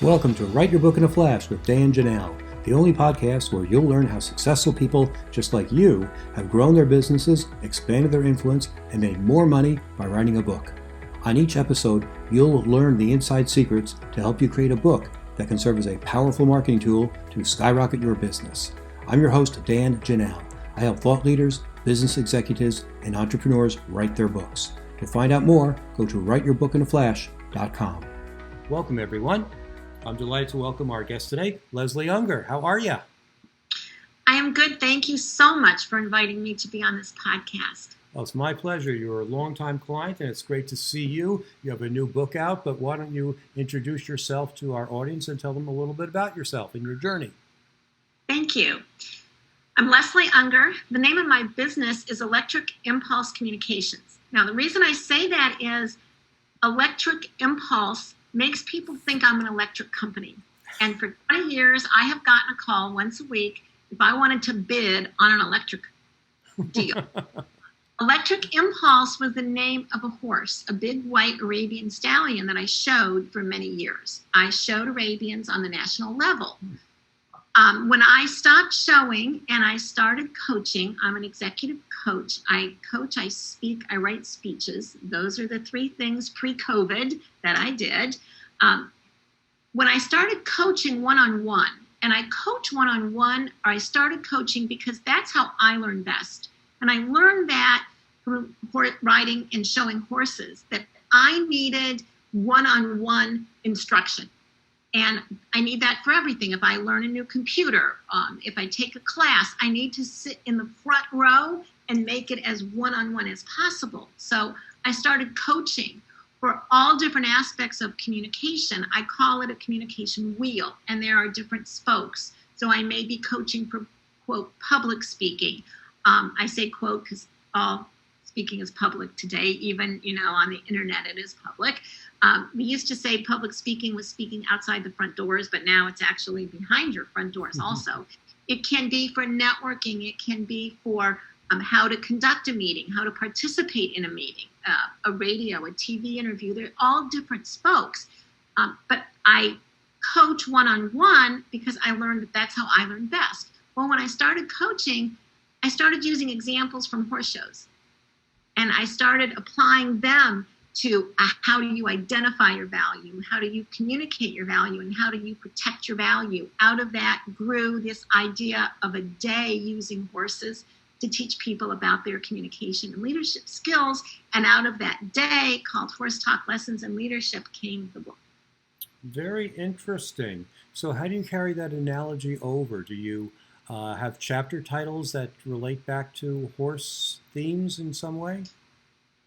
Welcome to Write Your Book in a Flash with Dan Janal, the only podcast where you'll learn how successful people just like you have grown their businesses, expanded their influence, and made more money by writing a book. On each episode, you'll learn the inside secrets to help you create a book that can serve as a powerful marketing tool to skyrocket your business. I'm your host, Dan Janal. I help thought leaders, business executives, and entrepreneurs write their books. To find out more, go to writeyourbookinaflash.com. Welcome, everyone. I'm delighted to welcome our guest today, Leslie Ungar. How are you? I am good. Thank you so much for inviting me to be on this podcast. Well, it's my pleasure. You're a longtime client, and it's great to see you. You have a new book out, but why don't you introduce yourself to our audience and tell them a little bit about yourself and your journey? Thank you. I'm Leslie Ungar. The name of my business is Electric Impulse Communications. Now, the reason I say that is Electric Impulse makes people think I'm an electric company. And for 20 years, I have gotten a call once a week if I wanted to bid on an electric deal. Electric Impulse was the name of a horse, a big white Arabian stallion that I showed for many years. I showed Arabians on the national level. When I stopped showing and I started coaching, I'm an executive coach. I coach, I speak, I write speeches. Those are the three things pre-COVID that I did. When I started coaching one-on-one, and I coach one-on-one, or I started coaching because that's how I learn best. And I learned that through riding and showing horses, that I needed one-on-one instruction. And I need that for everything. If I learn a new computer, if I take a class, I need to sit in the front row and make it as one-on-one as possible. So I started coaching for all different aspects of communication. I call it a communication wheel, and there are different spokes. So I may be coaching for, quote, public speaking. I say quote because all speaking is public today, even, on the internet it is public. We used to say public speaking was speaking outside the front doors, but now it's actually behind your front doors also. It can be for networking. It can be for how to conduct a meeting, how to participate in a meeting, a radio, a TV interview. They're all different spokes. But I coach one-on-one because I learned that that's how I learn best. Well, when I started coaching, I started using examples from horse shows. And I started applying them to how do you identify your value, how do you communicate your value, and how do you protect your value. Out of that grew this idea of a day using horses to teach people about their communication and leadership skills. And out of that day, called Horse Talk Lessons in Leadership, came the book. Very interesting. So how do you carry that analogy over? Do you have chapter titles that relate back to horse themes in some way?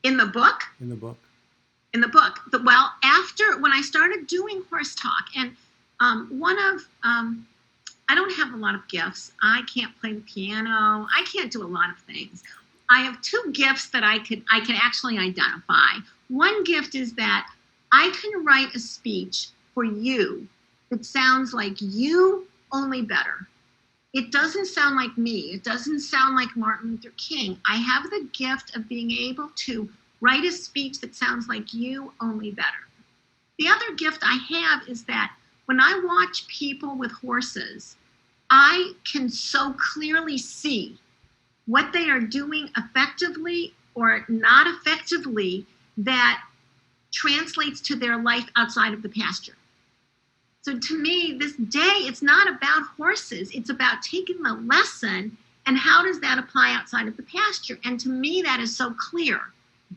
In the book? In the book. Well, after, when I started doing Horse Talk, and I don't have a lot of gifts. I can't play the piano. I can't do a lot of things. I have two gifts that I can actually identify. One gift is that I can write a speech for you that sounds like you, only better. It doesn't sound like me. It doesn't sound like Martin Luther King. I have the gift of being able to write a speech that sounds like you, only better. The other gift I have is that when I watch people with horses, I can so clearly see what they are doing effectively or not effectively that translates to their life outside of the pasture. So to me, this day, it's not about horses. It's about taking the lesson and how does that apply outside of the pasture? And to me, that is so clear.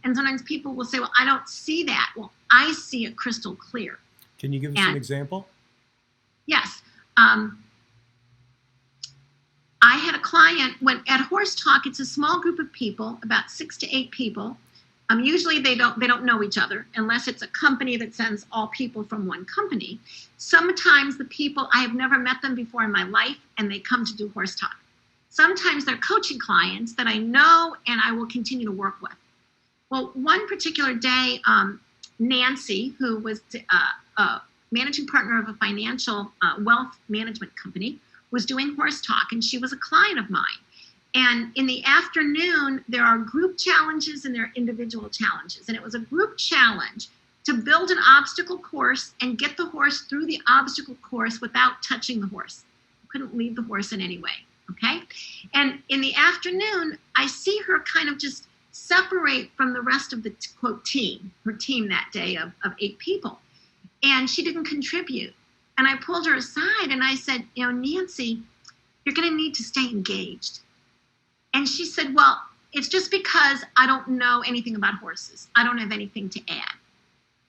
And sometimes people will say, well, I don't see that. Well, I see it crystal clear. Can you give us an example? Yes. I had a client at Horse Talk. It's a small group of people, about 6 to 8 people. Usually they don't know each other unless it's a company that sends all people from one company. Sometimes the people, I have never met them before in my life, and they come to do Horse Talk. Sometimes they're coaching clients that I know and I will continue to work with. Well, one particular day, Nancy, who was a managing partner of a financial wealth management company, was doing Horse Talk, and she was a client of mine. And in the afternoon, there are group challenges and there are individual challenges. And it was a group challenge to build an obstacle course and get the horse through the obstacle course without touching the horse. You couldn't leave the horse in any way, okay? And in the afternoon, I see her kind of just separate from the rest of the, quote, team, her team that day of 8 people. And she didn't contribute. And I pulled her aside and I said, Nancy, you're going to need to stay engaged. And she said, well, it's just because I don't know anything about horses. I don't have anything to add.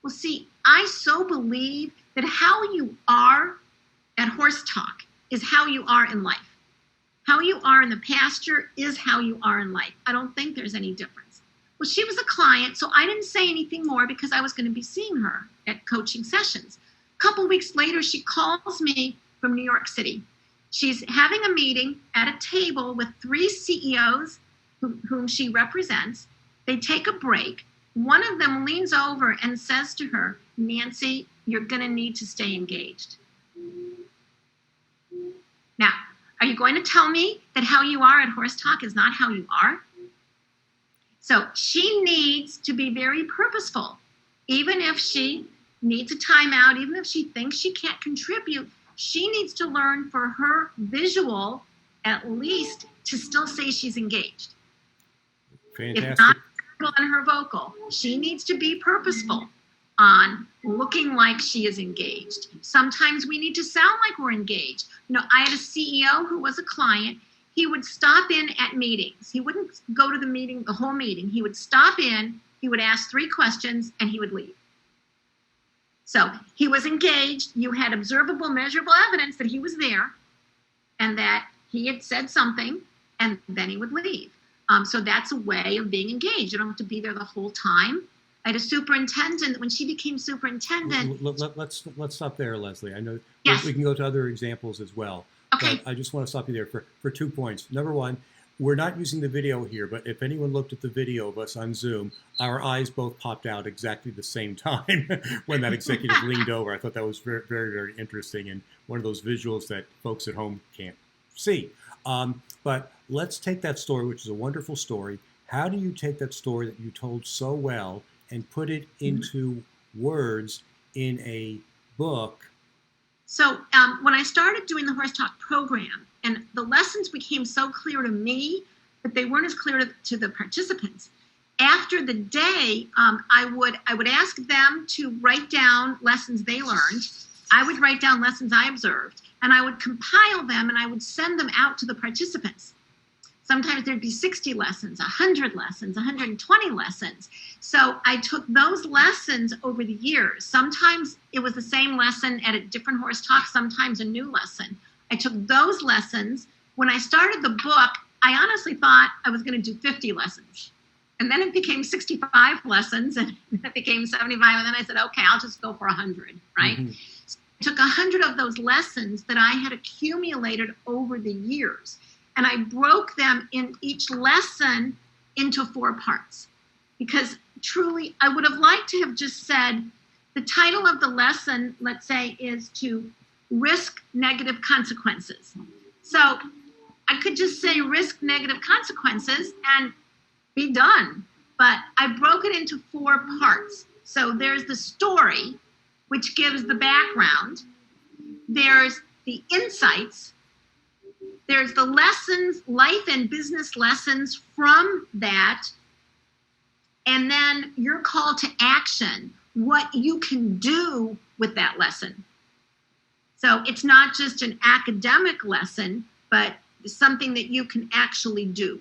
Well, see, I so believe that how you are at Horse Talk is how you are in life. How you are in the pasture is how you are in life. I don't think there's any difference. Well, she was a client, so I didn't say anything more because I was going to be seeing her at coaching sessions. A couple weeks later, she calls me from New York City. She's having a meeting at a table with 3 CEOs whom she represents. They take a break. One of them leans over and says to her, Nancy, you're going to need to stay engaged. Now, are you going to tell me that how you are at Horse Talk is not how you are? So she needs to be very purposeful. Even if she needs a timeout, even if she thinks she can't contribute, she needs to learn for her visual, at least, to still say she's engaged. Fantastic. It's not on her vocal. She needs to be purposeful on looking like she is engaged. Sometimes we need to sound like we're engaged. I had a CEO who was a client. He would stop in at meetings. He wouldn't go to the meeting, the whole meeting. He would stop in, he would ask 3 questions, and he would leave. So he was engaged. You had observable, measurable evidence that he was there and that he had said something, and then he would leave. So that's a way of being engaged. You don't have to be there the whole time. I had a superintendent. When she became superintendent... Let's stop there, Leslie. I know yes. We can go to other examples as well. Okay. But I just want to stop you there for 2 points. Number one, we're not using the video here, but if anyone looked at the video of us on Zoom, our eyes both popped out exactly the same time when that executive leaned over. I thought that was very, very, very interesting and one of those visuals that folks at home can't see. But let's take that story, which is a wonderful story. How do you take that story that you told so well and put it into words in a book? So when I started doing the Horse Talk program, and the lessons became so clear to me, but they weren't as clear to the participants. After the day, I would ask them to write down lessons they learned. I would write down lessons I observed, and I would compile them, and I would send them out to the participants. Sometimes there'd be 60 lessons, 100 lessons, 120 lessons. So I took those lessons over the years. Sometimes it was the same lesson at a different Horse Talk, sometimes a new lesson. I took those lessons. When I started the book, I honestly thought I was going to do 50 lessons. And then it became 65 lessons, and it became 75. And then I said, okay, I'll just go for 100, right? Mm-hmm. So I took 100 of those lessons that I had accumulated over the years. And I broke them in each lesson into 4 parts. Because truly, I would have liked to have just said, the title of the lesson, let's say, is to risk negative consequences. So I could just say risk negative consequences and be done. But I broke it into 4 parts. So there's the story, which gives the background. There's the insights. There's the lessons, life and business lessons from that. And then your call to action, what you can do with that lesson. So it's not just an academic lesson, but something that you can actually do.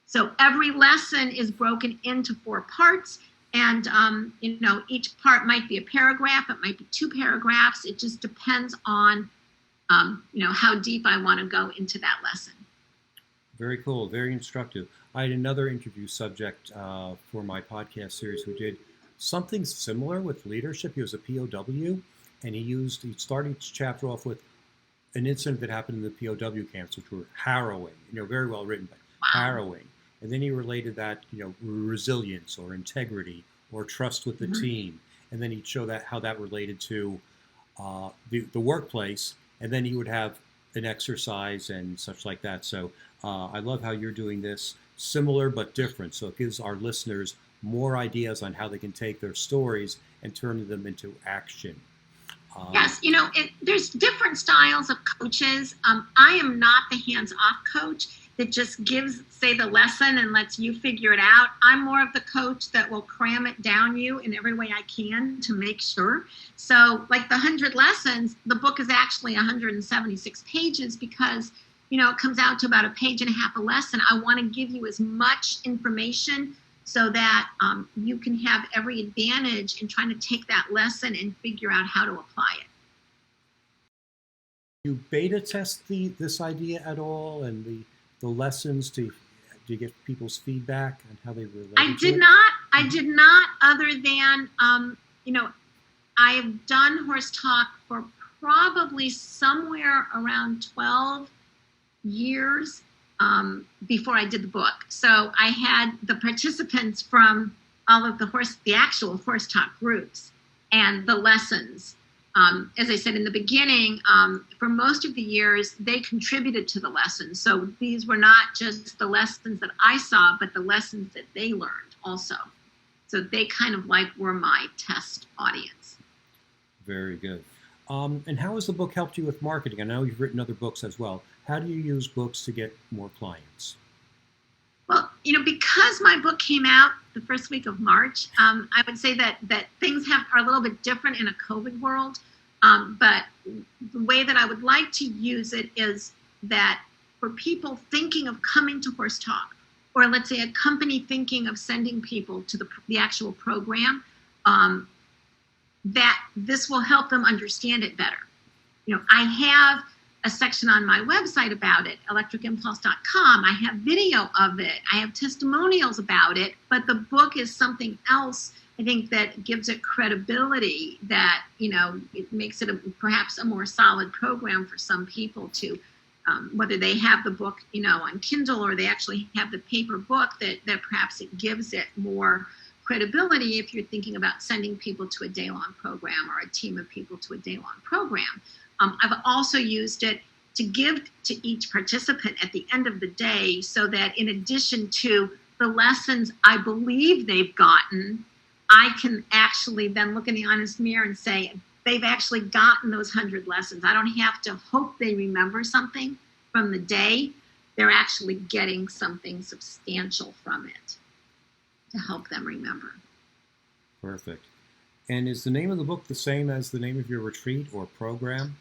So every lesson is broken into 4 parts. And, each part might be a paragraph. It might be 2 paragraphs. It just depends on how deep I want to go into that lesson. Very cool, very instructive. I had another interview subject for my podcast series who did something similar with leadership. He was a POW, and he started each chapter off with an incident that happened in the POW camps, which were harrowing, very well written, but harrowing. And then he related that, resilience or integrity or trust with the team. And then he'd show that how that related to the workplace. And then he would have an exercise and such like that. So I love how you're doing this, similar but different. So it gives our listeners more ideas on how they can take their stories and turn them into action. Yes, there's different styles of coaches. I am not the hands-off coach that just gives, say, the lesson and lets you figure it out. I'm more of the coach that will cram it down you in every way I can to make sure. So like the 100 lessons, the book is actually 176 pages because, it comes out to about a page and a half a lesson. I want to give you as much information so that you can have every advantage in trying to take that lesson and figure out how to apply it. You beta test this idea at all, and the lessons do you get people's feedback on how they relate? I did not, other than I have done horse talk for probably somewhere around 12 years before I did the book. So I had the participants from all of the actual horse talk groups and the lessons. As I said in the beginning, for most of the years, they contributed to the lessons. So these were not just the lessons that I saw, but the lessons that they learned also. So they kind of were my test audience. Very good. And how has the book helped you with marketing? I know you've written other books as well. How do you use books to get more clients? Well, because my book came out the first week of March, I would say that things are a little bit different in a COVID world. But the way that I would like to use it is that for people thinking of coming to Horse Talk, or let's say a company thinking of sending people to the actual program, that this will help them understand it better. I have a section on my website about it, electricimpulse.com. I have video of it. I have testimonials about it, but the book is something else, I think, that gives it credibility, that, it makes it perhaps a more solid program for some people to, whether they have the book, on Kindle or they actually have the paper book, that perhaps it gives it more credibility if you're thinking about sending people to a day-long program or a team of people to a day-long program. I've also used it to give to each participant at the end of the day so that in addition to the lessons I believe they've gotten, I can actually then look in the honest mirror and say, they've actually gotten those 100 lessons. I don't have to hope they remember something from the day. They're actually getting something substantial from it to help them remember. Perfect. And is the name of the book the same as the name of your retreat or program?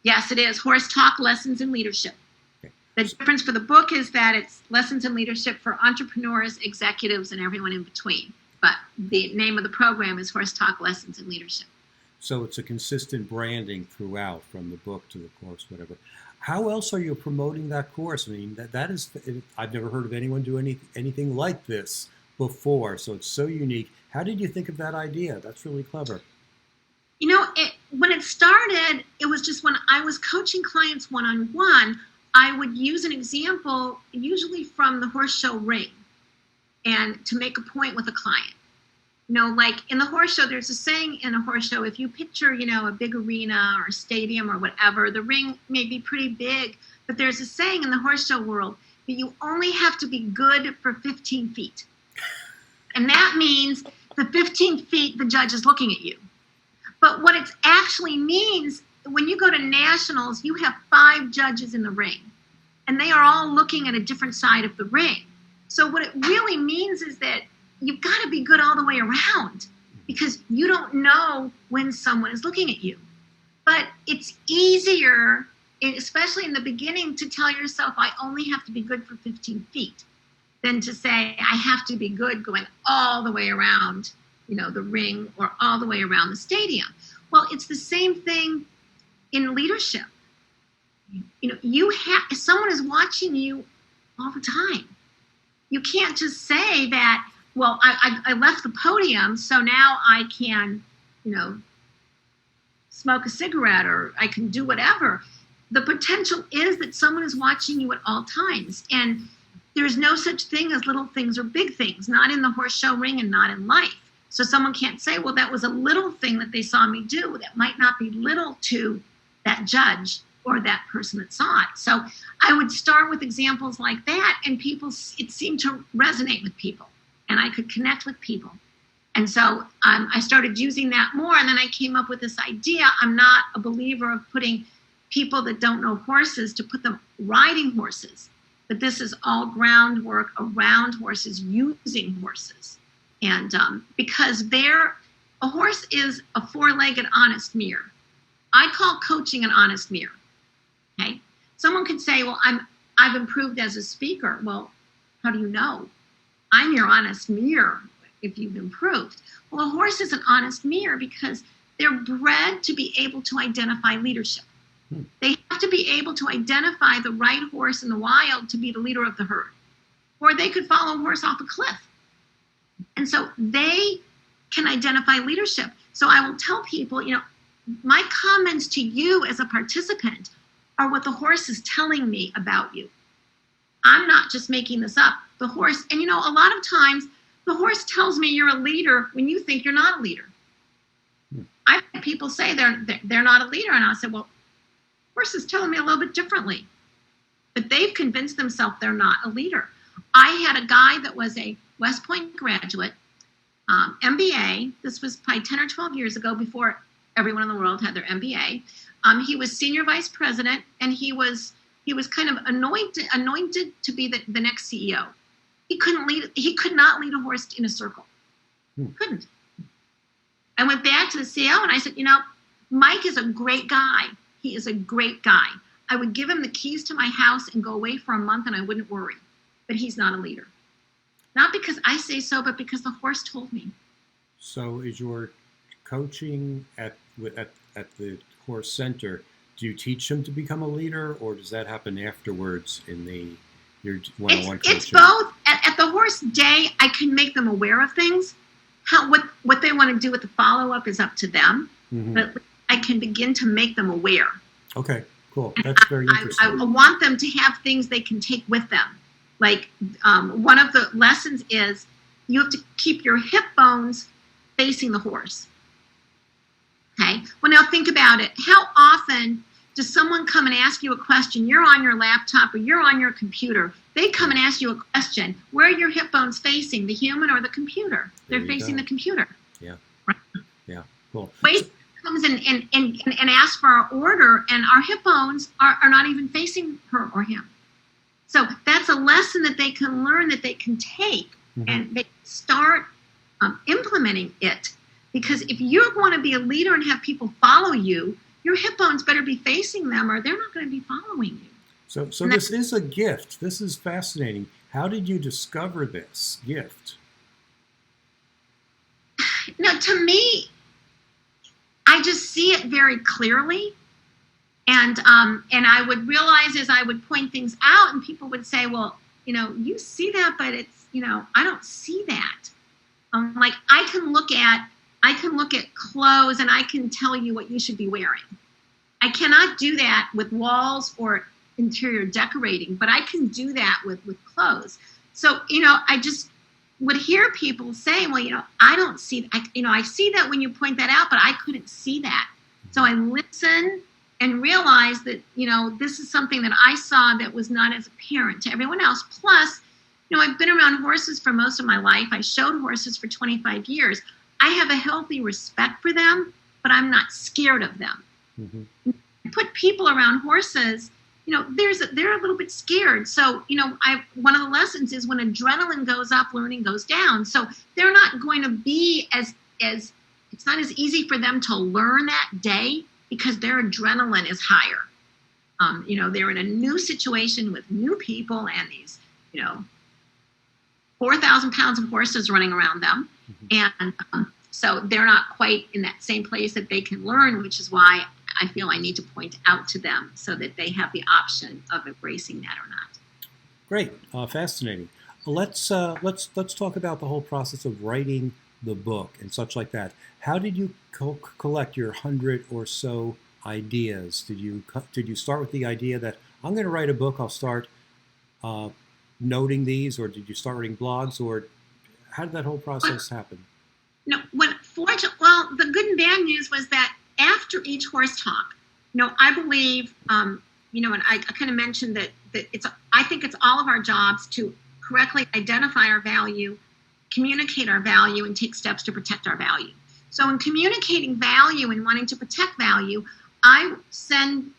Yes, it is. Horse Talk Lessons in Leadership. Okay. The difference for the book is that it's lessons in leadership for entrepreneurs, executives, and everyone in between. But the name of the program is Horse Talk Lessons in Leadership. So it's a consistent branding throughout, from the book to the course, whatever. How else are you promoting that course? I mean, that is, I've never heard of anyone do anything like this before, so it's so unique. How did you think of that idea? That's really clever. When it started, it was just when I was coaching clients one-on-one, I would use an example, usually from the horse show ring, and to make a point with a client. Like in the horse show, there's a saying in a horse show, if you picture, a big arena or a stadium or whatever, the ring may be pretty big, but there's a saying in the horse show world that you only have to be good for 15 feet. And that means the 15 feet the judge is looking at you. But what it actually means, when you go to nationals, you have 5 judges in the ring, and they are all looking at a different side of the ring. So what it really means is that you've got to be good all the way around, because you don't know when someone is looking at you. But it's easier, especially in the beginning, to tell yourself, I only have to be good for 15 feet, than to say, I have to be good going all the way around the ring or all the way around the stadium. Well, it's the same thing in leadership. If someone is watching you all the time, you can't just say that, well, I left the podium, so now I can, smoke a cigarette or I can do whatever. The potential is that someone is watching you at all times. And there's no such thing as little things or big things, not in the horse show ring and not in life. So someone can't say, well, that was a little thing that they saw me do. That might not be little to that judge or that person that saw it. So I would start with examples like that, and it seemed to resonate with people. and I could connect with people. And so I started using that more, and then I came up with this idea. I'm not a believer of putting people that don't know horses to put them riding horses, but this is all groundwork around horses, using horses. And because a horse is a four-legged honest mirror. I call coaching an honest mirror. Okay, someone could say, well, I've improved as a speaker. Well, how do you know? I'm your honest mirror if you've improved. Well, a horse is an honest mirror because they're bred to be able to identify leadership. They have to be able to identify the right horse in the wild to be the leader of the herd. Or they could follow a horse off a cliff. And so they can identify leadership. So I will tell people, my comments to you as a participant are what the horse is telling me about you. I'm not just making this up. The horse, and a lot of times the horse tells me you're a leader when you think you're not a leader. I've had people say they're not a leader, and I said, well, horse is telling me a little bit differently. But they've convinced themselves they're not a leader. I had a guy that was a West Point graduate, MBA. This was probably 10 or 12 years ago, before everyone in the world had their MBA. He was senior vice president, and he was kind of anointed to be the next CEO. He could not lead a horse in a circle. Couldn't. I went back to the CEO and I said, Mike is a great guy. He is a great guy. I would give him the keys to my house and go away for a month and I wouldn't worry. But he's not a leader. Not because I say so, but because the horse told me. So is your coaching at the horse center, do you teach them to become a leader, or does that happen afterwards in your one-on-one coaching? It's both. At the horse day, I can make them aware of things. What they want to do with the follow-up is up to them. Mm-hmm. But I can begin to make them aware. Okay, cool. That's very interesting. I want them to have things they can take with them. Like one of the lessons is you have to keep your hip bones facing the horse. Okay. Well, now think about it. How often does someone come and ask you a question? You're on your laptop or you're on your computer. They come and ask you a question. Where are your hip bones facing, the human or the computer? They're facing the computer. Yeah. Right? Yeah. Cool. Waste comes and asks for our order, and our hip bones are not even facing her or him. So that's a lesson that they can learn, that they can take, and they start implementing it. Because if you're going to be a leader and have people follow you, your hip bones better be facing them or they're not going to be following you. So this is a gift. This is fascinating. How did you discover this gift? To me, I just see it very clearly. And I would realize as I would point things out and people would say, well, you see that, but it's, I don't see that. Like I can look at clothes and I can tell you what you should be wearing. I cannot do that with walls or interior decorating, but I can do that with clothes. So, I just would hear people say, well, I don't see, I see that when you point that out, but I couldn't see that. So I listen and realize that, this is something that I saw that was not as apparent to everyone else. Plus, I've been around horses for most of my life. I showed horses for 25 years. I have a healthy respect for them, but I'm not scared of them. Mm-hmm. Put people around horses, they're a little bit scared. So, one of the lessons is when adrenaline goes up, learning goes down. So they're not going to be as it's not as easy for them to learn that day because their adrenaline is higher. They're in a new situation with new people and these, 4,000 pounds of horses running around them. Mm-hmm. And so they're not quite in that same place that they can learn, which is why I feel I need to point out to them so that they have the option of embracing that or not. Great. Fascinating. Let's talk about the whole process of writing the book and such like that. How did you collect your 100 or so ideas? Did you start with the idea that I'm going to write a book, I'll start noting these, or did you start writing blogs, or how did that whole process happen? No, the good and bad news was that after each horse talk, I believe, and I kind of mentioned that I think it's all of our jobs to correctly identify our value, communicate our value and take steps to protect our value. So in communicating value and wanting to protect value, I send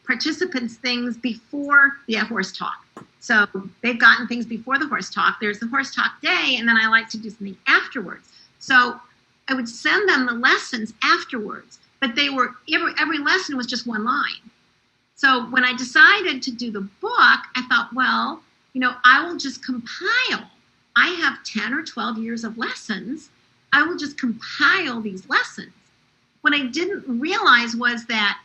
participants things before the horse talk. So they've gotten things before the horse talk. There's the horse talk day, and then I like to do something afterwards. So I would send them the lessons afterwards, but they were, every lesson was just one line. So when I decided to do the book, I thought, well, I will just compile. I have 10 or 12 years of lessons. I will just compile these lessons. What I didn't realize was that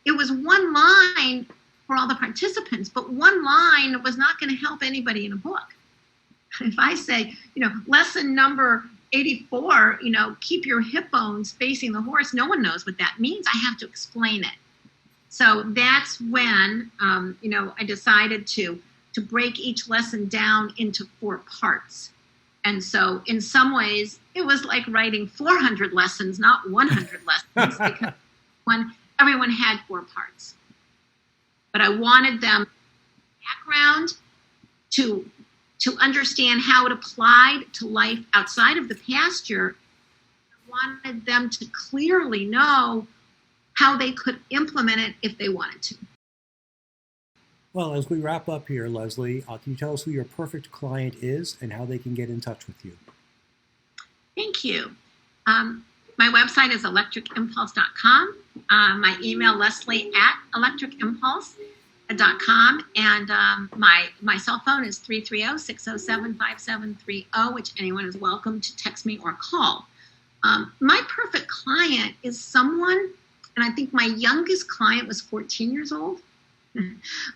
it was one line for all the participants, but one line was not going to help anybody in a book. If I say, lesson number 84, keep your hip bones facing the horse, no one knows what that means. I have to explain it. So that's when, I decided to break each lesson down into 4 parts. And so in some ways, it was like writing 400 lessons, not 100 lessons, because everyone had 4 parts. But I wanted them background to understand how it applied to life outside of the pasture. I wanted them to clearly know how they could implement it if they wanted to. Well, as we wrap up here, Leslie, can you tell us who your perfect client is and how they can get in touch with you? Thank you. My website is electricimpulse.com. My email, leslie@electricimpulse.com. And my cell phone is 330-607-5730, which anyone is welcome to text me or call. My perfect client is someone, and I think my youngest client was 14 years old.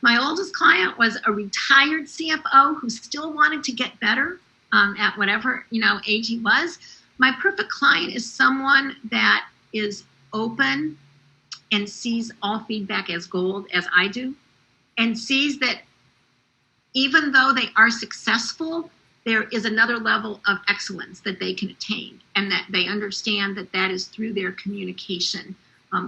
My oldest client was a retired CFO who still wanted to get better at whatever age he was. My perfect client is someone that is open and sees all feedback as gold, as I do, and sees that even though they are successful, there is another level of excellence that they can attain, and that they understand that that is through their communication.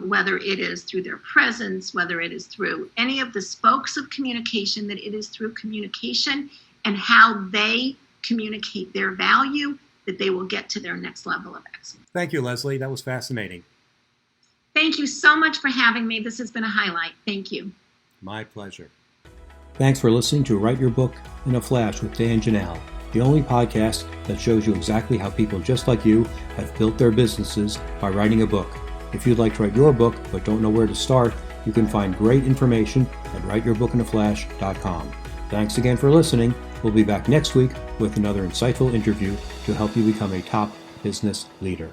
Whether it is through their presence, whether it is through any of the spokes of communication, that it is through communication and how they communicate their value, that they will get to their next level of excellence. Thank you, Leslie. That was fascinating. Thank you so much for having me. This has been a highlight. Thank you. My pleasure. Thanks for listening to Write Your Book in a Flash with Dan Janal, the only podcast that shows you exactly how people just like you have built their businesses by writing a book. If you'd like to write your book but don't know where to start, you can find great information at writeyourbookinaflash.com. Thanks again for listening. We'll be back next week with another insightful interview to help you become a top business leader.